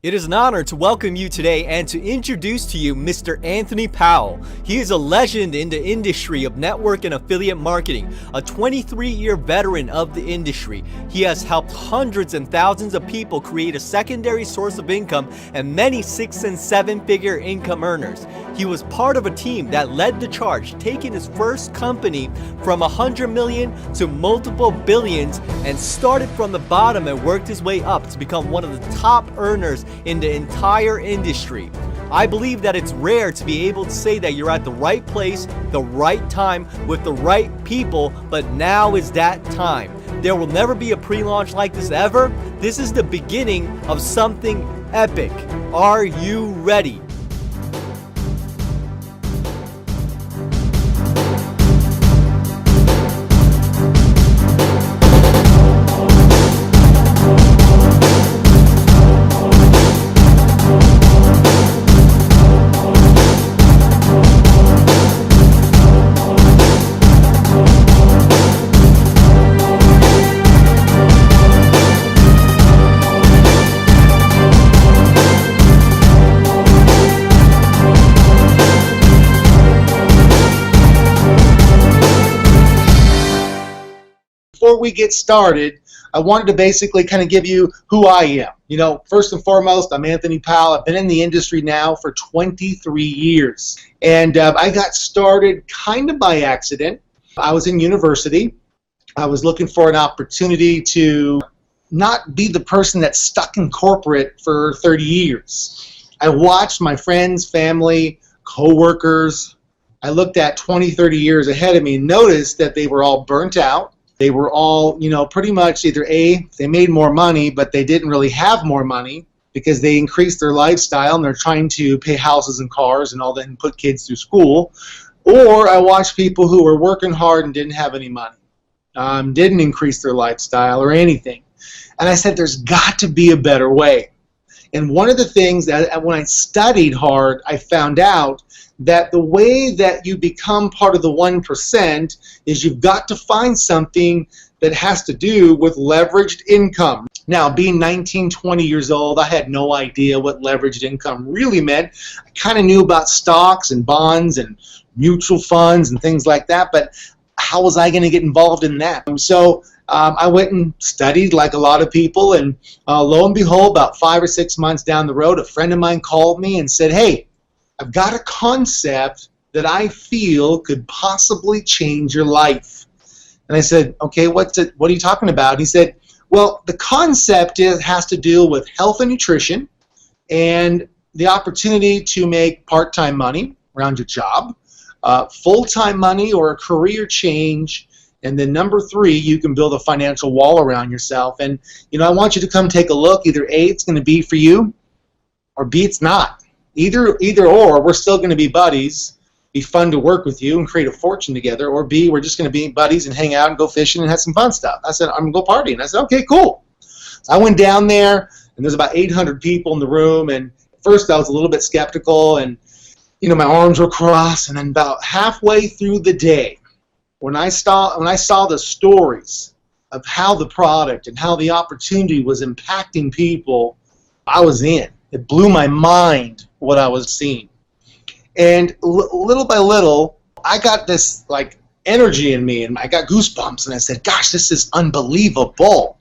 It is an honor to welcome you today and to introduce to you Mr. Anthony Powell. He is a legend in the industry of network and affiliate marketing, a 23-year veteran of the industry. He has helped hundreds and thousands of people create a secondary source of income and many 6- and 7-figure income earners. He was part of a team that led the charge, taking his first company from 100 million to multiple billions and started from the bottom and worked his way up to become one of the top earners in the entire industry. I believe that it's rare to be able to say that you're at the right place, the right time, with the right people, but now is that time. There will never be a pre-launch like this ever. This is the beginning of something epic. Are you ready? Before we get started, I wanted to basically kind of give you who I am. You know, first and foremost, I'm Anthony Powell. I've been in the industry now for 23 years. And I got started kind of by accident. I was in university. I was looking for an opportunity to not be the person that's stuck in corporate for 30 years. I watched my friends, family, coworkers. I looked at 20, 30 years ahead of me and noticed that they were all burnt out. They were all, pretty much either A, they made more money, but they didn't really have more money because they increased their lifestyle and they're trying to pay houses and cars and all that and put kids through school. Or I watched people who were working hard and didn't have any money, didn't increase their lifestyle or anything. And I said, there's got to be a better way. And one of the things that when I studied hard, I found out that the way that you become part of the 1% is you've got to find something that has to do with leveraged income. Now, being 19, 20 years old, I had no idea what leveraged income really meant. I kind of knew about stocks and bonds and mutual funds and things like that, but how was I going to get involved in that? So I went and studied like a lot of people, and lo and behold, about 5 or 6 months down the road, a friend of mine called me and said, hey, I've got a concept that I feel could possibly change your life. And I said, okay, what are you talking about? He said, well, the concept has to do with health and nutrition and the opportunity to make part-time money around your job, full-time money or a career change, and then number 3, you can build a financial wall around yourself. And, I want you to come take a look. Either A, it's going to be for you, or B, it's not. Either or, we're still going to be buddies, be fun to work with you and create a fortune together, or B, we're just going to be buddies and hang out and go fishing and have some fun stuff. I said, I'm going to go party. And I said, okay, cool. So I went down there, and there's about 800 people in the room, and at first I was a little bit skeptical, and, my arms were crossed, and then about halfway through the day, when I saw the stories of how the product and how the opportunity was impacting people, I was in. It blew my mind what I was seeing. And little by little, I got this energy in me, and I got goosebumps, and I said, gosh, this is unbelievable.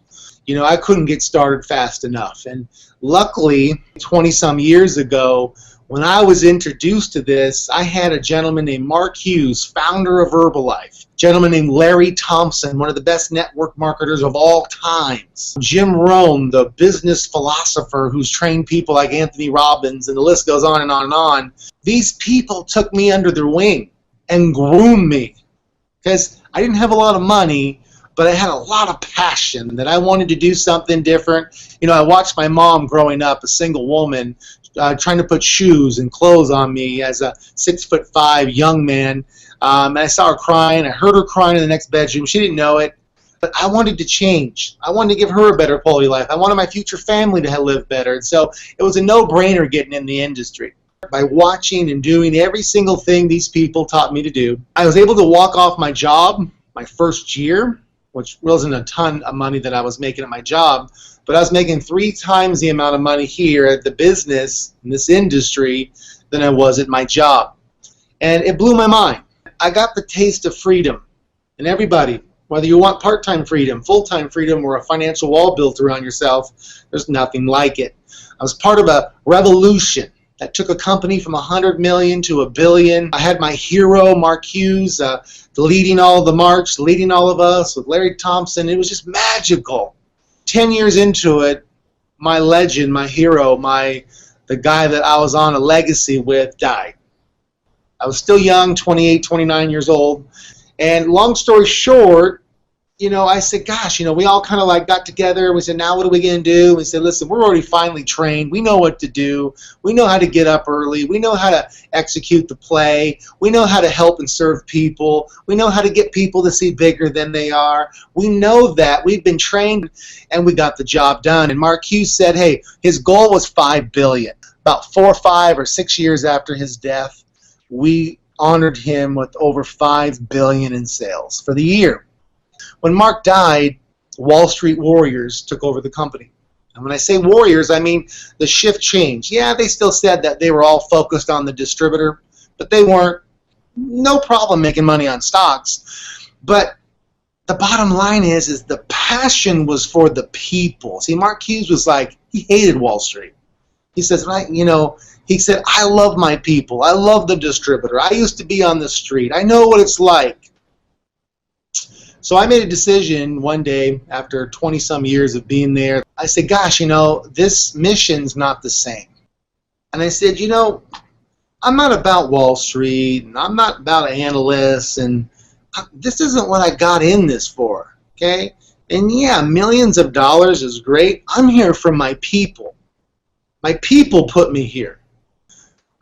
I couldn't get started fast enough. And luckily, 20-some years ago, when I was introduced to this, I had a gentleman named Mark Hughes, founder of Herbalife, a gentleman named Larry Thompson, one of the best network marketers of all times, Jim Rohn, the business philosopher who's trained people like Anthony Robbins, and the list goes on and on and on. These people took me under their wing and groomed me because I didn't have a lot of money, but I had a lot of passion that I wanted to do something different. I watched my mom growing up, a single woman, trying to put shoes and clothes on me as a 6'5" young man. And I saw her crying. I heard her crying in the next bedroom. She didn't know it. But I wanted to change. I wanted to give her a better quality life. I wanted my future family to live better. And so it was a no-brainer getting in the industry. By watching and doing every single thing these people taught me to do, I was able to walk off my job my first year, which wasn't a ton of money that I was making at my job, but I was making 3 times the amount of money here at the business, in this industry, than I was at my job. And it blew my mind. I got the taste of freedom. And everybody, whether you want part-time freedom, full-time freedom, or a financial wall built around yourself, there's nothing like it. I was part of a revolution that took a company from 100 million to $1 billion. I had my hero, Mark Hughes, leading all the march, leading all of us with Larry Thompson. It was just magical. 10 years into it, my legend, my hero, the guy that I was on a legacy with died. I was still young, 28, 29 years old. And long story short, I said, gosh, we all kind of like got together. We said, now what are we going to do? We said, listen, we're already finally trained. We know what to do. We know how to get up early. We know how to execute the play. We know how to help and serve people. We know how to get people to see bigger than they are. We know that. We've been trained, and we got the job done. And Mark Hughes said, hey, his goal was $5 billion. About 4, 5, or 6 years after his death, we honored him with over $5 billion in sales for the year. When Mark died, Wall Street warriors took over the company. And when I say warriors, I mean the shift changed. Yeah, they still said that they were all focused on the distributor, but they weren't. No problem making money on stocks. But the bottom line is the passion was for the people. See, Mark Hughes was like, he hated Wall Street. He says, he said, I love my people. I love the distributor. I used to be on the street. I know what it's like. So I made a decision one day after 20-some years of being there. I said, gosh, this mission's not the same. And I said, I'm not about Wall Street, and I'm not about analysts, and this isn't what I got in this for, okay? And yeah, millions of dollars is great. I'm here for my people. My people put me here.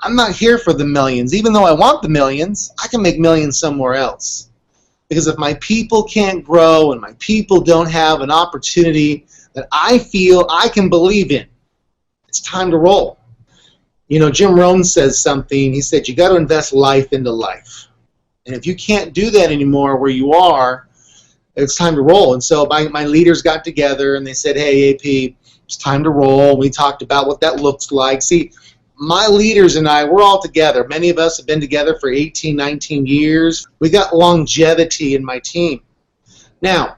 I'm not here for the millions. Even though I want the millions, I can make millions somewhere else. Because if my people can't grow and my people don't have an opportunity that I feel I can believe in, it's time to roll. Jim Rohn says something. He said, you got to invest life into life. And if you can't do that anymore where you are, it's time to roll. And so my leaders got together and they said, hey, AP, it's time to roll. We talked about what that looks like. See, my leaders and I, we're all together. Many of us have been together for 18, 19 years. We got longevity in my team. Now,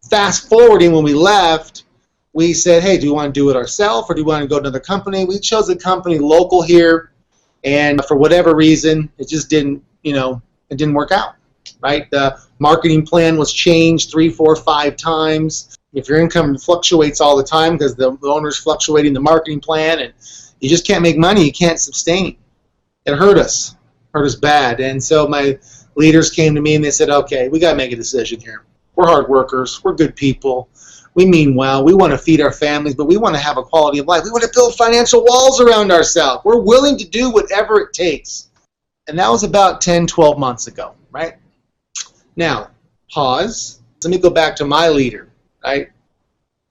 fast forwarding, when we left, we said, hey, do we want to do it ourselves or do we want to go to another company? We chose a company local here, and for whatever reason, it just didn't, it didn't work out, right? The marketing plan was changed 3, 4, 5 times. If your income fluctuates all the time because the owner's fluctuating the marketing plan and you just can't make money, you can't sustain. It hurt us bad. And so my leaders came to me and they said, okay, we got to make a decision here. We're hard workers. We're good people. We mean well. We want to feed our families, but we want to have a quality of life. We want to build financial walls around ourselves. We're willing to do whatever it takes. And that was about 10, 12 months ago, right? Now, pause. Let me go back to my leader, right?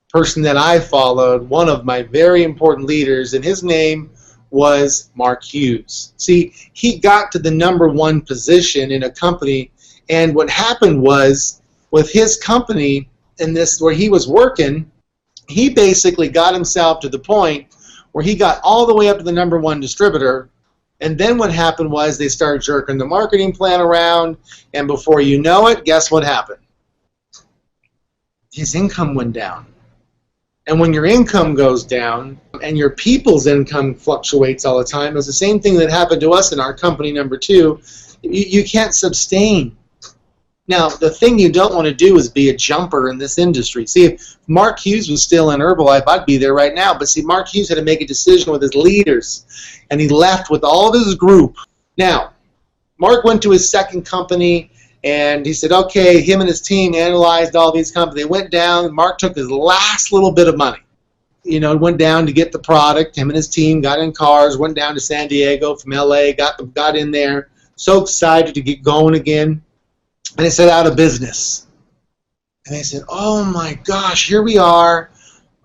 Person that I followed, one of my very important leaders, and his name was Mark Hughes. See, he got to the #1 position in a company, and what happened was, with his company in this where he was working, he basically got himself to the point where he got all the way up to the #1 distributor, and then what happened was they started jerking the marketing plan around, and before you know it, guess what happened? His income went down. And when your income goes down and your people's income fluctuates all the time, it's the same thing that happened to us in our company #2. You can't sustain. Now, the thing you don't want to do is be a jumper in this industry. See, if Mark Hughes was still in Herbalife, I'd be there right now. But see, Mark Hughes had to make a decision with his leaders, and he left with all of his group. Now, Mark went to his second company, and he said, okay, him and his team analyzed all these companies. They went down. Mark took his last little bit of money. Went down to get the product. Him and his team got in cars, went down to San Diego from LA, got in there, so excited to get going again. And they said, out of business. And they said, oh my gosh, here we are.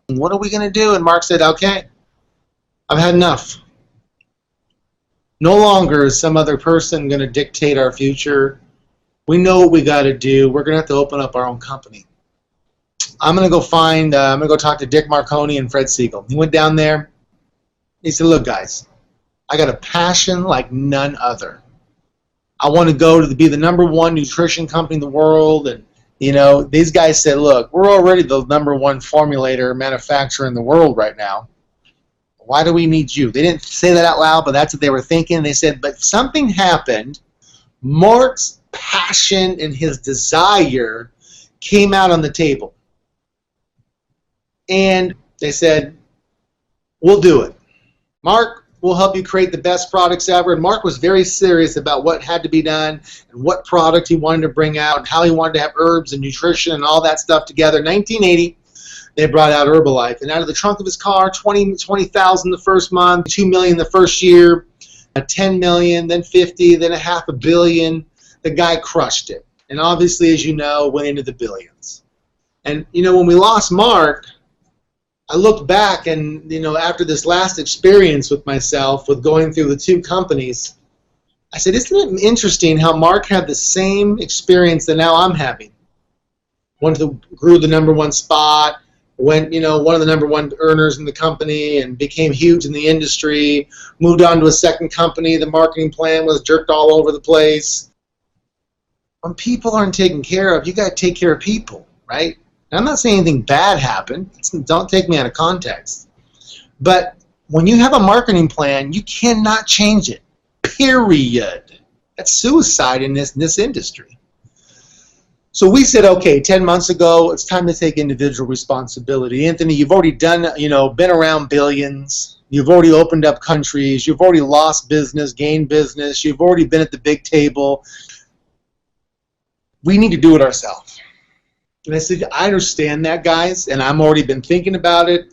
What are we going to do? And Mark said, okay, I've had enough. No longer is some other person going to dictate our future. We know what we got to do. We're going to have to open up our own company. I'm going to go talk to Dick Marconi and Fred Siegel. He went down there. He said, look, guys, I got a passion like none other. I want to go to be the #1 nutrition company in the world. And, you know, these guys said, look, we're already the #1 formulator manufacturer in the world right now. Why do we need you? They didn't say that out loud, but that's what they were thinking. They said, but something happened. Mark's passion and his desire came out on the table. And they said, we'll do it. Mark, we'll help you create the best products ever. And Mark was very serious about what had to be done and what product he wanted to bring out and how he wanted to have herbs and nutrition and all that stuff together. 1980, they brought out Herbalife. And out of the trunk of his car, $20,000 the first month, $2 million the first year, $10 million, then $50, then $500 million. The guy crushed it. And obviously, as you know, went into the billions. And, you know, when we lost Mark, I looked back and, you know, after this last experience with myself, with going through the 2 companies, I said, isn't it interesting how Mark had the same experience that now I'm having? Grew the #1 spot, went, you know, one of the #1 earners in the company and became huge in the industry, moved on to a second company. The marketing plan was jerked all over the place. When people aren't taken care of, you got to take care of people, right? I'm not saying anything bad happened. Don't take me out of context. But when you have a marketing plan, you cannot change it. Period. That's suicide in this industry. So we said, okay, 10 months ago, it's time to take individual responsibility. Anthony, you've already done, you know, been around billions. You've already opened up countries. You've already lost business, gained business. You've already been at the big table. We need to do it ourselves. And I said, I understand that, guys, and I've already been thinking about it.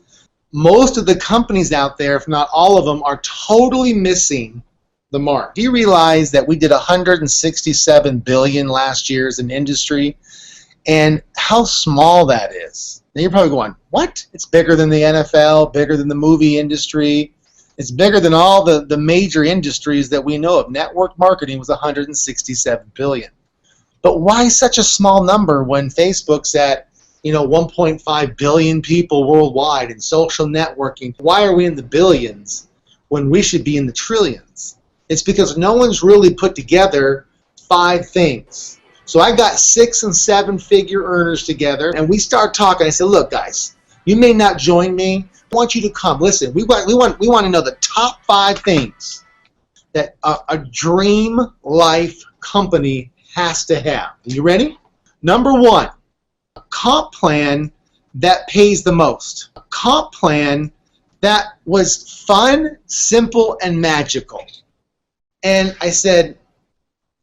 Most of the companies out there, if not all of them, are totally missing the mark. Do you realize that we did $167 billion last year as an industry, and how small that is? Now you're probably going, what? It's bigger than the NFL, bigger than the movie industry. It's bigger than all the major industries that we know of. Network marketing was $167 billion. But why such a small number when Facebook's at, you know, 1.5 billion people worldwide in social networking? Why are we in the billions when we should be in the trillions? It's because no one's really put together 5 things. So I got 6- and 7-figure earners together, and we start talking. I said, look, guys, you may not join me. I want you to come. Listen, we want to know the top 5 things that a dream life company has to have. Are you ready? #1, a comp plan that pays the most. A comp plan that was fun, simple, and magical. And I said,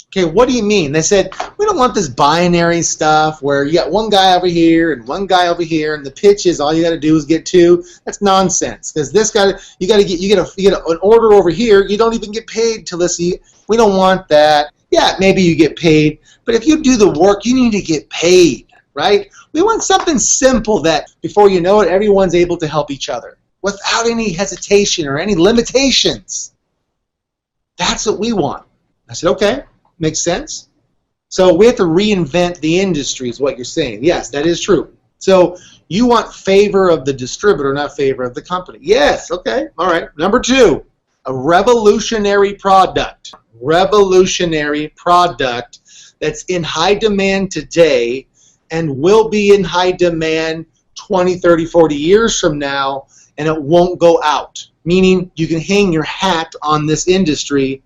okay, what do you mean? They said, we don't want this binary stuff where you got one guy over here and one guy over here, and the pitch is all you got to do is get 2. That's nonsense. Because this guy, you get an order over here, you don't even get paid till this. We don't want that. Yeah, maybe you get paid, but if you do the work, you need to get paid, right? We want something simple that before you know it, everyone's able to help each other without any hesitation or any limitations. That's what we want. I said, okay, makes sense. So we have to reinvent the industry is what you're saying. Yes, that is true. So you want favor of the distributor, not favor of the company. Yes, okay, all right. #2, a revolutionary product. Revolutionary product that's in high demand today and will be in high demand 20, 30, 40 years from now, and it won't go out. Meaning you can hang your hat on this industry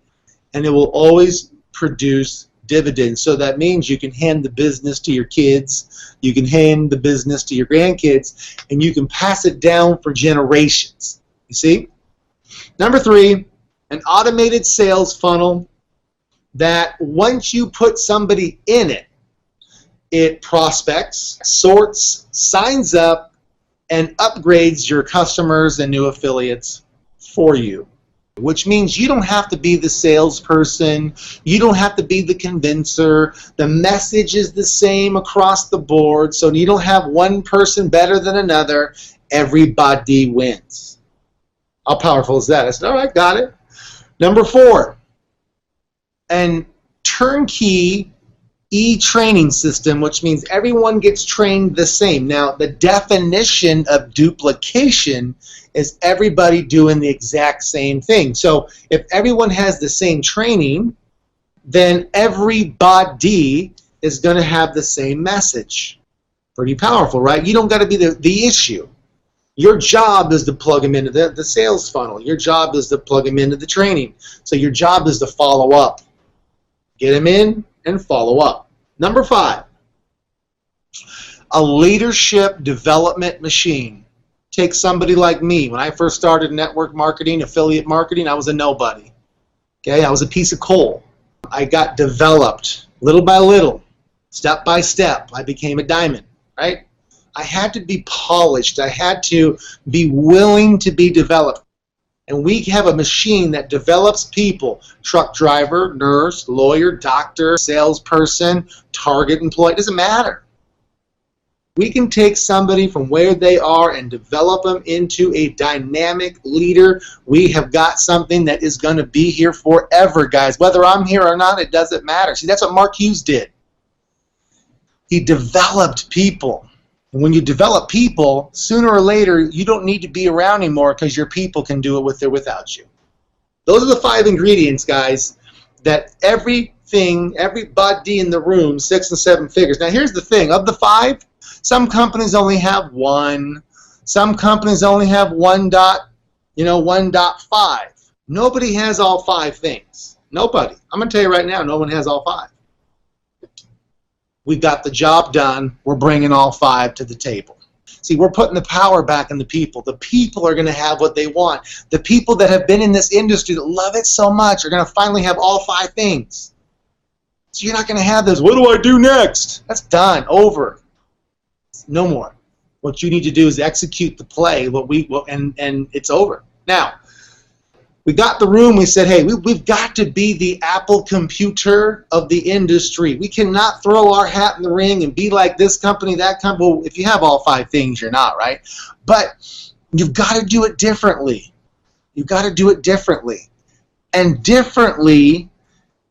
and it will always produce dividends. So that means you can hand the business to your kids, you can hand the business to your grandkids, and you can pass it down for generations. You see? #3, an automated sales funnel that once you put somebody in it, it prospects, sorts, signs up, and upgrades your customers and new affiliates for you. Which means you don't have to be the salesperson, you don't have to be the convincer, the message is the same across the board, so you don't have one person better than another, everybody wins. How powerful is that? I said, all right, got it. #4, and turnkey e-training system, which means everyone gets trained the same. Now, the definition of duplication is everybody doing the exact same thing. So if everyone has the same training, then everybody is going to have the same message. Pretty powerful, right? You don't got to be the issue. Your job is to plug them into the sales funnel. Your job is to plug them into the training. So your job is to follow up. Get them in and follow up. Number 5, a leadership development machine. Take somebody like me. When I first started network marketing, affiliate marketing, I was a nobody. Okay, I was a piece of coal. I got developed little by little, step by step. I became a diamond, right? I had to be polished. I had to be willing to be developed. And we have a machine that develops people: truck driver, nurse, lawyer, doctor, salesperson, target employee. It doesn't matter. We can take somebody from where they are and develop them into a dynamic leader. We have got something that is going to be here forever, guys. Whether I'm here or not, it doesn't matter. See, that's what Mark Hughes did. He developed people. And when you develop people, sooner or later, you don't need to be around anymore because your people can do it with or without you. Those are the 5 ingredients, guys, that everybody in the room, 6 and 7 figures. Now, here's the thing. Of the 5, some companies only have 1. Some companies only have 1.5. Nobody has all 5 things. Nobody. I'm going to tell you right now, no one has all 5. We got the job done. We're bringing all 5 to the table. See, we're putting the power back in the people. The people are going to have what they want. The people that have been in this industry that love it so much are going to finally have all 5 things. So you're not going to have this, what do I do next? That's done, over. No more. What you need to do is execute the play, and it's over. Now, we got the room, we said, hey, we've got to be the Apple computer of the industry. We cannot throw our hat in the ring and be like this company, that company. Well, if you have all 5 things, you're not, right? But you've got to do it differently. You've got to do it differently. And differently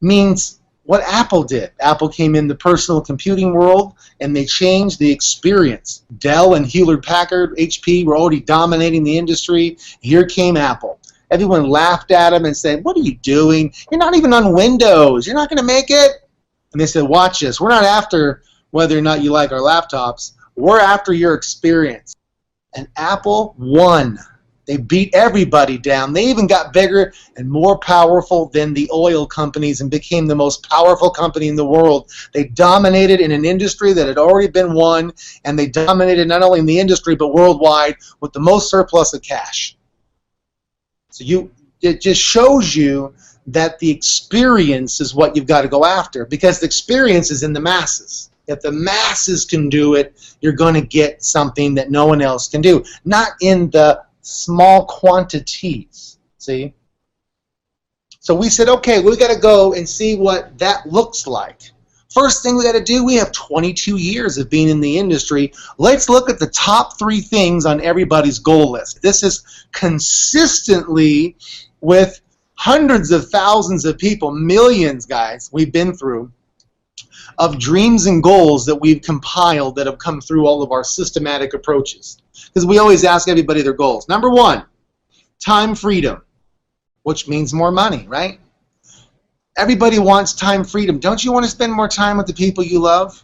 means what Apple did. Apple came in the personal computing world, and they changed the experience. Dell and Hewlett-Packard, HP, were already dominating the industry. Here came Apple. Everyone laughed at him and said, what are you doing? You're not even on Windows. You're not going to make it. And they said, watch this. We're not after whether or not you like our laptops. We're after your experience. And Apple won. They beat everybody down. They even got bigger and more powerful than the oil companies and became the most powerful company in the world. They dominated in an industry that had already been won, and they dominated not only in the industry but worldwide with the most surplus of cash. So it just shows you that the experience is what you've got to go after, because the experience is in the masses. If the masses can do it, you're going to get something that no one else can do. Not in the small quantities, see? So we said, okay, we got to go and see what that looks like. First thing we got to do, we have 22 years of being in the industry. Let's look at the top 3 things on everybody's goal list. This is consistently with hundreds of thousands of people, millions, guys, we've been through, of dreams and goals that we've compiled that have come through all of our systematic approaches. Because we always ask everybody their goals. Number 1, time freedom, which means more money, right? Everybody wants time freedom. Don't you want to spend more time with the people you love?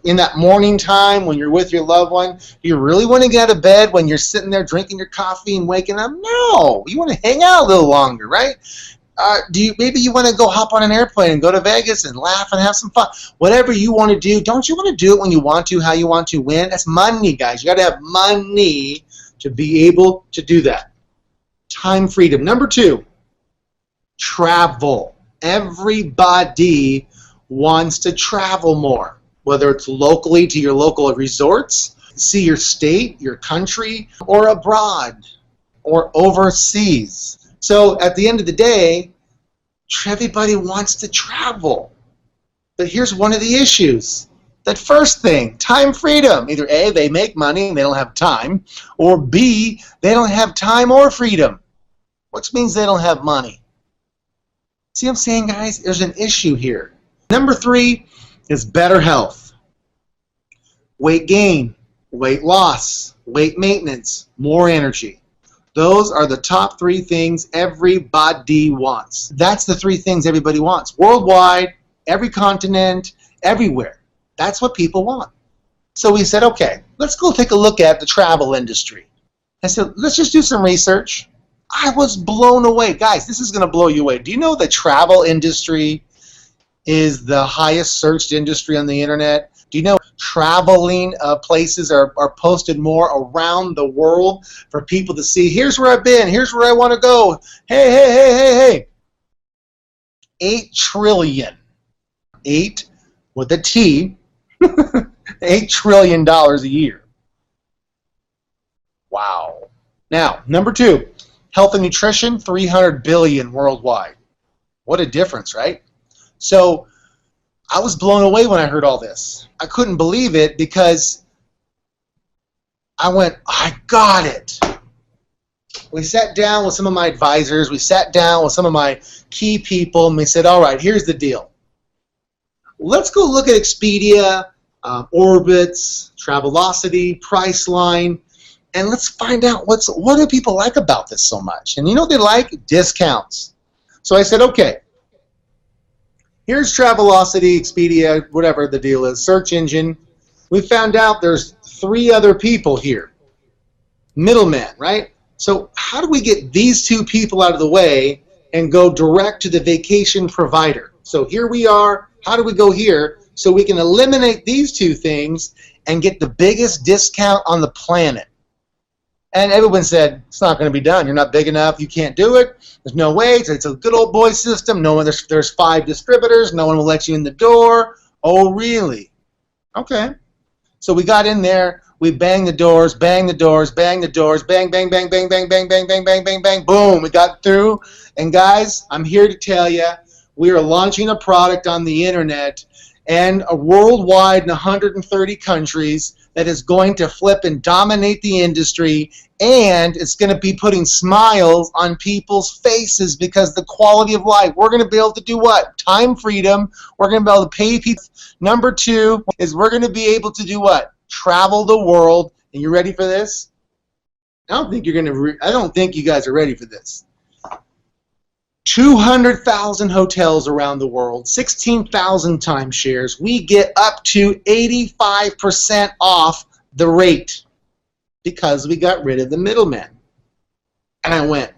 In that morning time when you're with your loved one, do you really want to get out of bed when you're sitting there drinking your coffee and waking up? No. You want to hang out a little longer, right? Maybe you want to go hop on an airplane and go to Vegas and laugh and have some fun. Whatever you want to do, don't you want to do it when you want to, how you want to, when? That's money, guys. You got to have money to be able to do that. Time freedom. Number 2, travel. Everybody wants to travel more, whether it's locally to your local resorts, see your state, your country, or abroad, or overseas. So at the end of the day, everybody wants to travel. But here's one of the issues. That first thing, time freedom. Either A, they make money and they don't have time, or B, they don't have time or freedom, which means they don't have money. See what I'm saying, guys? There's an issue here. Number 3, is better health, weight gain, weight loss, weight maintenance, more energy. Those are the top 3 things everybody wants. That's the 3 things everybody wants. Worldwide, every continent, everywhere. That's what people want. So we said, okay, let's go take a look at the travel industry. I said, let's just do some research. I was blown away. Guys, this is going to blow you away. Do you know the travel industry is the highest searched industry on the internet? Do you know traveling places are posted more around the world for people to see? Here's where I've been. Here's where I want to go. Hey, hey, hey, hey, hey. 8 trillion. 8 with a T. $8 trillion a year. Wow. Now, number 2, health and nutrition, 300 billion worldwide. What a difference, right? So I was blown away when I heard all this. I couldn't believe it because I went, I got it. We sat down with some of my advisors. We sat down with some of my key people, and we said, all right, here's the deal. Let's go look at Expedia, Orbitz, Travelocity, Priceline, and let's find out what do people like about this so much. And you know what they like? Discounts. So I said, okay, here's Travelocity, Expedia, whatever the deal is, search engine. We found out there's 3 other people here, middlemen, right? So how do we get these 2 people out of the way and go direct to the vacation provider? So here we are. How do we go here so we can eliminate these 2 things and get the biggest discount on the planet? And everyone said, it's not going to be done. You're not big enough. You can't do it. There's no way. It's a good old boy system. No one. There's 5 distributors. No one will let you in the door. Oh, really? Okay. So we got in there. We banged the doors, banged the doors, banged the doors, bang, bang, bang, bang, bang, bang, bang, bang, bang, bang, bang, boom. We got through. And guys, I'm here to tell you, we are launching a product on the internet and a worldwide in 130 countries that is going to flip and dominate the industry, and it's going to be putting smiles on people's faces because the quality of life. We're going to be able to do what? Time freedom. We're going to be able to pay people. Number 2 is we're going to be able to do what? Travel the world. And you ready for this? I don't think you guys are ready for this. 200,000 hotels around the world, 16,000 timeshares. We get up to 85% off the rate because we got rid of the middlemen. And I went,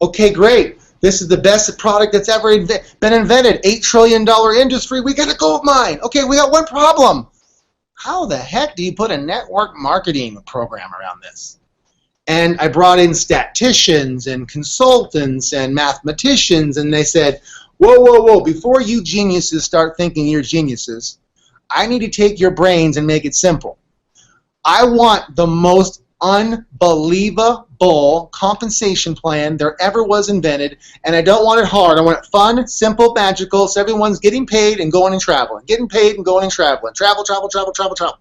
okay, great. This is the best product that's ever been invented. $8 trillion industry. We got a gold mine. Okay, we got one problem. How the heck do you put a network marketing program around this? And I brought in statisticians and consultants and mathematicians, and they said, whoa, whoa, whoa, before you geniuses start thinking you're geniuses, I need to take your brains and make it simple. I want the most unbelievable compensation plan there ever was invented, and I don't want it hard. I want it fun, simple, magical, so everyone's getting paid and going and traveling, getting paid and going and traveling, travel, travel, travel, travel, travel.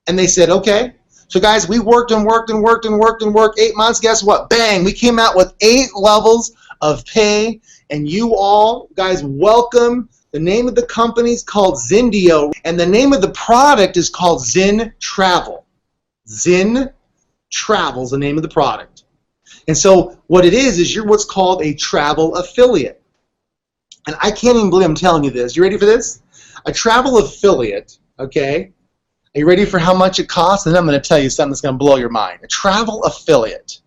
And they said, okay. So guys, we worked and worked and worked and worked and worked 8 months. Guess what? Bang! We came out with 8 levels of pay, and you all, guys, welcome. The name of the company is called Zendio, and the name of the product is called Zen Travel. Zen Travel is the name of the product. And so what it is you're what's called a travel affiliate. And I can't even believe I'm telling you this. You ready for this? A travel affiliate, okay? Are you ready for how much it costs? And then I'm going to tell you something that's going to blow your mind. A travel affiliate.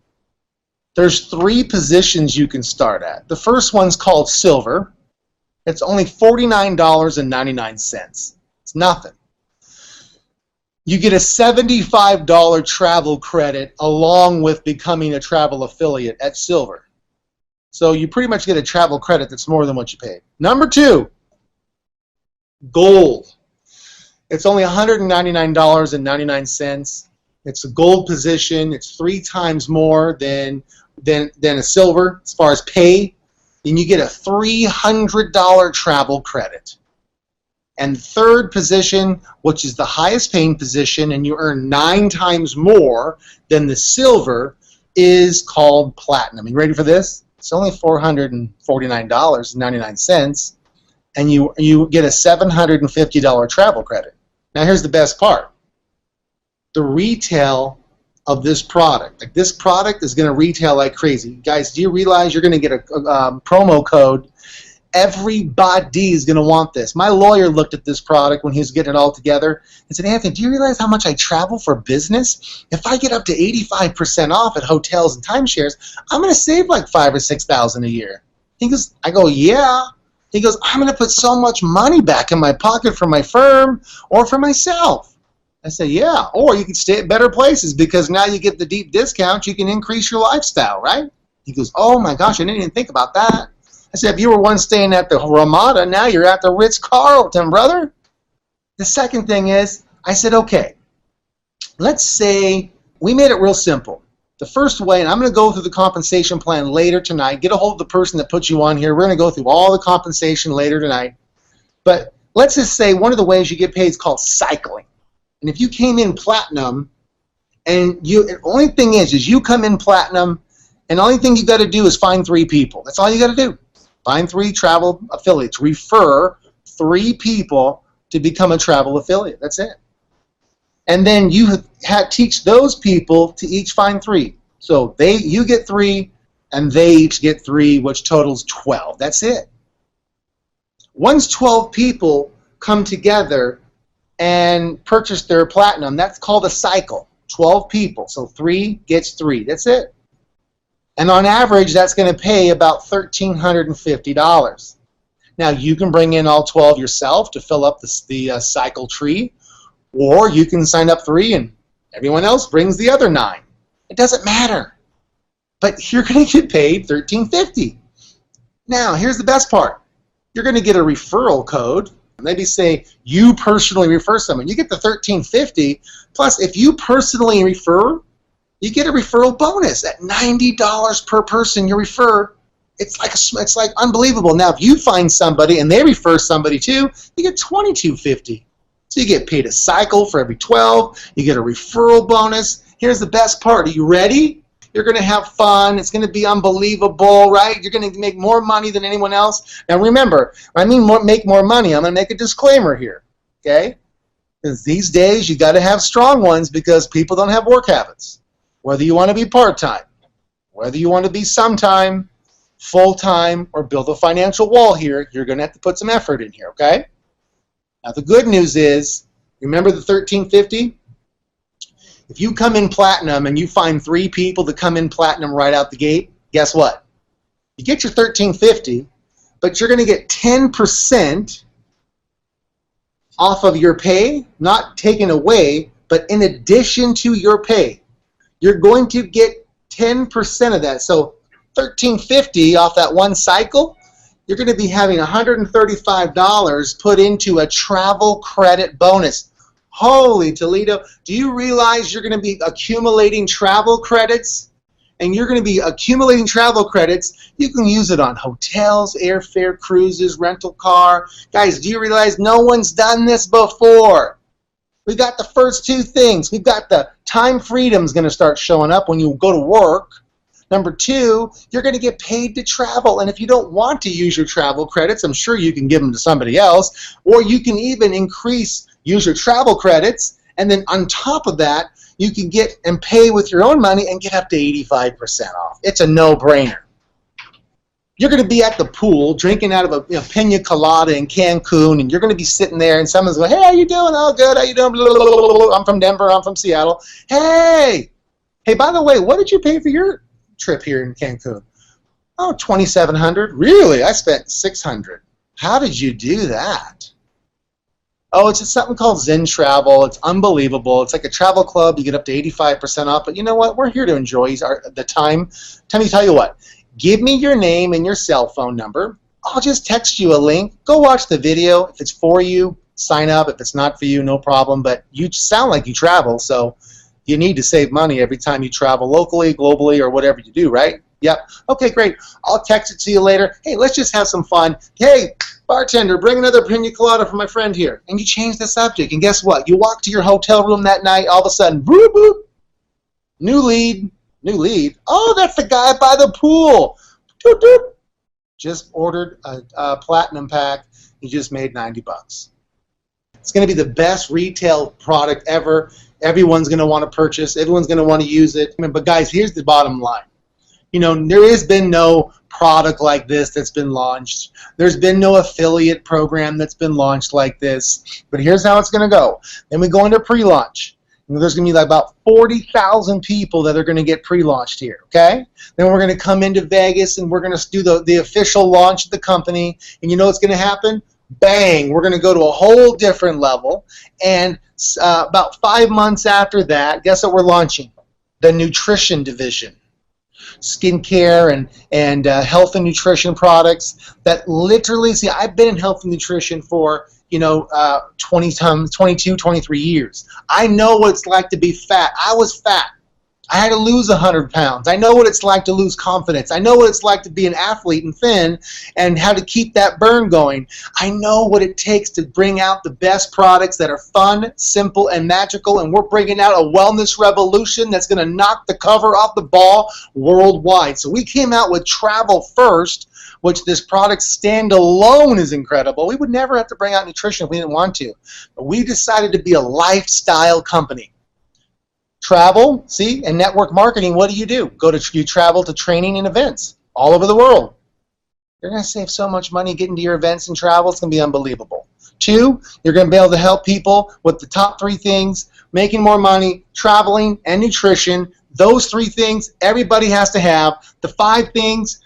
There's 3 positions you can start at. The first one's called Silver. It's only $49.99. It's nothing. You get a $75 travel credit along with becoming a travel affiliate at Silver. So you pretty much get a travel credit that's more than what you paid. Number 2, Gold. It's only $199.99. It's a gold position. It's 3 times more than a silver as far as pay. And you get a $300 travel credit. And third position, which is the highest paying position, and you earn 9 times more than the silver, is called Platinum. You ready for this? It's only $449.99. and you get a $750 travel credit. Now here's the best part. The retail of this product, like this product is going to retail like crazy. Guys, do you realize you're going to get a promo code? Everybody is going to want this. My lawyer looked at this product when he was getting it all together and said, Anthony, do you realize how much I travel for business? If I get up to 85% off at hotels and timeshares, I'm going to save like $5,000 or $6,000 a year. He goes, I go, yeah. He goes, I'm going to put so much money back in my pocket for my firm or for myself. I say, yeah, or you can stay at better places because now you get the deep discount. You can increase your lifestyle, right? He goes, oh my gosh, I didn't even think about that. I said, if you were once staying at the Ramada, now you're at the Ritz-Carlton, brother. The second thing is, I said, okay, let's say we made it real simple. The first way, and I'm going to go through the compensation plan later tonight. Get a hold of the person that put you on here. We're going to go through all the compensation later tonight. But let's just say one of the ways you get paid is called cycling. And if you came in platinum, and the only thing is you come in platinum, and the only thing you got to do is find 3 people. That's all you got to do. Find 3 travel affiliates. Refer 3 people to become a travel affiliate. That's it. And then you teach those people to each find 3. So you get 3, and they each get 3, which totals 12. That's it. Once 12 people come together and purchase their platinum, that's called a cycle. 12 people. So 3 gets 3. That's it. And on average, that's going to pay about $1,350. Now, you can bring in all 12 yourself to fill up the cycle tree, or you can sign up 3 and everyone else brings the other 9. It doesn't matter. But you're going to get paid $1,350. Now, here's the best part. You're going to get a referral code. Maybe say you personally refer someone. You get the $1,350. Plus, if you personally refer, you get a referral bonus at $90 per person you refer. It's like unbelievable. Now, if you find somebody and they refer somebody too, you get $2,250. So you get paid a cycle for every 12. You get a referral bonus. Here's the best part. Are you ready? You're going to have fun. It's going to be unbelievable, right? You're going to make more money than anyone else. Now, remember, when I mean make more money, I'm going to make a disclaimer here, okay? Because these days, you got to have strong ones because people don't have work habits. Whether you want to be part-time, whether you want to be sometime, full-time, or build a financial wall here, you're going to have to put some effort in here, okay? Now, the good news is, remember the $1,350? If you come in platinum and you find 3 people that come in platinum right out the gate, guess what? You get your $1,350, but you're going to get 10% off of your pay, not taken away, but in addition to your pay. You're going to get 10% of that. So $1,350 off that one cycle, you're going to be having $135 put into a travel credit bonus. Holy Toledo, do you realize you're going to be accumulating travel credits? And you're going to be accumulating travel credits. You can use it on hotels, airfare, cruises, rental car. Guys, do you realize no one's done this before? We got the first 2 things. We've got the time freedom's going to start showing up when you go to work. Number 2, you're going to get paid to travel. And if you don't want to use your travel credits, I'm sure you can give them to somebody else. Or you can even use your travel credits. And then on top of that, you can get and pay with your own money and get up to 85% off. It's a no-brainer. You're going to be at the pool drinking out of a pina colada in Cancun, and you're going to be sitting there, and someone's going, hey, how you doing? Oh, good. How you doing? I'm from Denver. I'm from Seattle. Hey, by the way, what did you pay for your trip here in Cancun? Oh, $2,700. Really? I spent $600. How did you do that? Oh, it's just something called Zen Travel. It's unbelievable. It's like a travel club. You get up to 85% off. But you know what? We're here to enjoy the time. Let me tell you what. Give me your name and your cell phone number. I'll just text you a link. Go watch the video. If it's for you, sign up. If it's not for you, no problem. But you sound like you travel, so you need to save money every time you travel locally, globally, or whatever you do, right? Yep. Okay, great. I'll text it to you later. Hey, let's just have some fun. Hey, bartender, bring another pina colada for my friend here. And you change the subject. And guess what? You walk to your hotel room that night, all of a sudden, boop, boop, new lead. New lead? Oh, that's the guy by the pool. Doop, doop. just ordered a platinum pack. You just made 90 bucks. It's going to be the best retail product ever. Everyone's going to want to purchase. Everyone's going to want to use it. But guys, here's the bottom line. You know, there has been no product like this that's been launched. There's been no affiliate program that's been launched like this. But here's how it's going to go. Then we go into pre-launch. There's going to be like about 40,000 people that are going to get pre-launched here, okay? Then we're going to come into Vegas and we're going to do the official launch of the company. And you know what's going to happen? Bang, we're going to go to a whole different level. And about 5 months after that, guess what we're launching? The nutrition division. Skincare and health and nutrition products that literally, see, I've been in health and nutrition for 22, 23 years. I know what it's like to be fat. I was fat. I had to lose 100 pounds. I know what it's like to lose confidence. I know what it's like to be an athlete and thin and how to keep that burn going. I know what it takes to bring out the best products that are fun, simple, and magical, and we're bringing out a wellness revolution that's going to knock the cover off the ball worldwide. So we came out with Travel First, which this product standalone is incredible. We would never have to bring out nutrition if we didn't want to. But we decided to be a lifestyle company. Travel, see, and network marketing, what do? You travel to training and events all over the world. You're going to save so much money getting to your events and travel. It's going to be unbelievable. 2, you're going to be able to help people with the top 3 things, making more money, traveling, and nutrition. Those 3 things everybody has to have. The 5 things,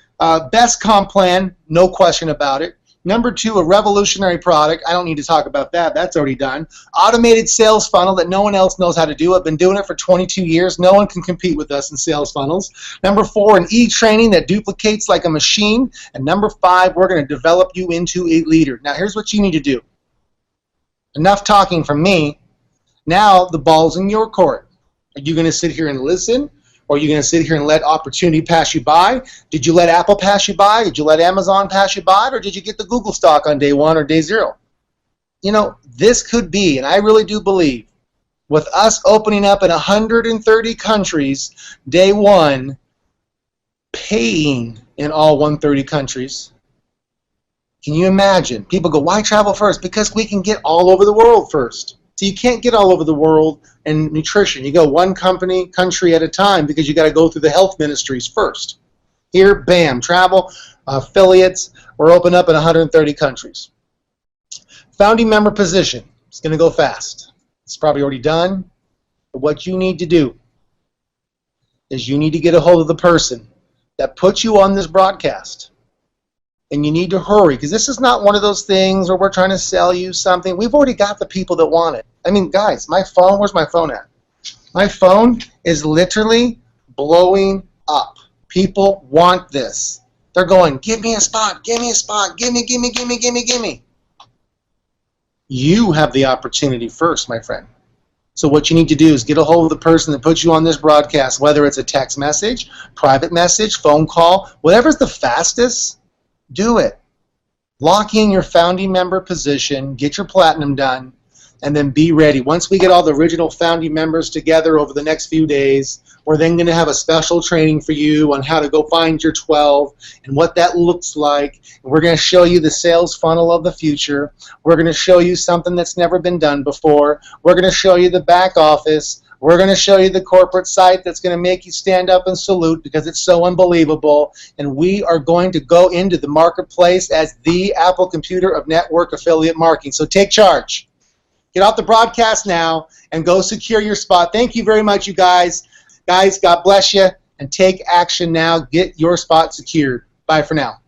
best comp plan, no question about it. Number 2, a revolutionary product. I don't need to talk about that. That's already done. Automated sales funnel that no one else knows how to do. I've been doing it for 22 years. No one can compete with us in sales funnels. Number 4, an e-training that duplicates like a machine. And number 5, we're going to develop you into a leader. Now, here's what you need to do. Enough talking from me. Now, the ball's in your court. Are you going to sit here and listen? Or are you going to sit here and let opportunity pass you by? Did you let Apple pass you by? Did you let Amazon pass you by? Or did you get the Google stock on day 1 or day 0? You know, this could be, and I really do believe, with us opening up in 130 countries, day 1, paying in all 130 countries. Can you imagine? People go, why travel first? Because we can get all over the world first. So you can't get all over the world in nutrition. You go one country at a time because you got to go through the health ministries first. Here, bam, travel, affiliates, we're open up in 130 countries. Founding member position. It's going to go fast. It's probably already done. But what you need to do is you need to get a hold of the person that puts you on this broadcast. And you need to hurry, because this is not one of those things where we're trying to sell you something. We've already got the people that want it. I mean, guys, my phone, where's my phone at? My phone is literally blowing up. People want this. They're going, give me a spot, give me a spot, give me. You have the opportunity first, my friend. So what you need to do is get a hold of the person that puts you on this broadcast, whether it's a text message, private message, phone call, whatever's the fastest. Do it. Lock in your founding member position, get your platinum done, and then be ready. Once we get all the original founding members together over the next few days, we're then going to have a special training for you on how to go find your 12 and what that looks like. And we're going to show you the sales funnel of the future. We're going to show you something that's never been done before. We're going to show you the back office. We're going to show you the corporate site that's going to make you stand up and salute because it's so unbelievable. And we are going to go into the marketplace as the Apple Computer of network affiliate marketing. So take charge. Get off the broadcast now and go secure your spot. Thank you very much, you guys. Guys, God bless you. And take action now. Get your spot secured. Bye for now.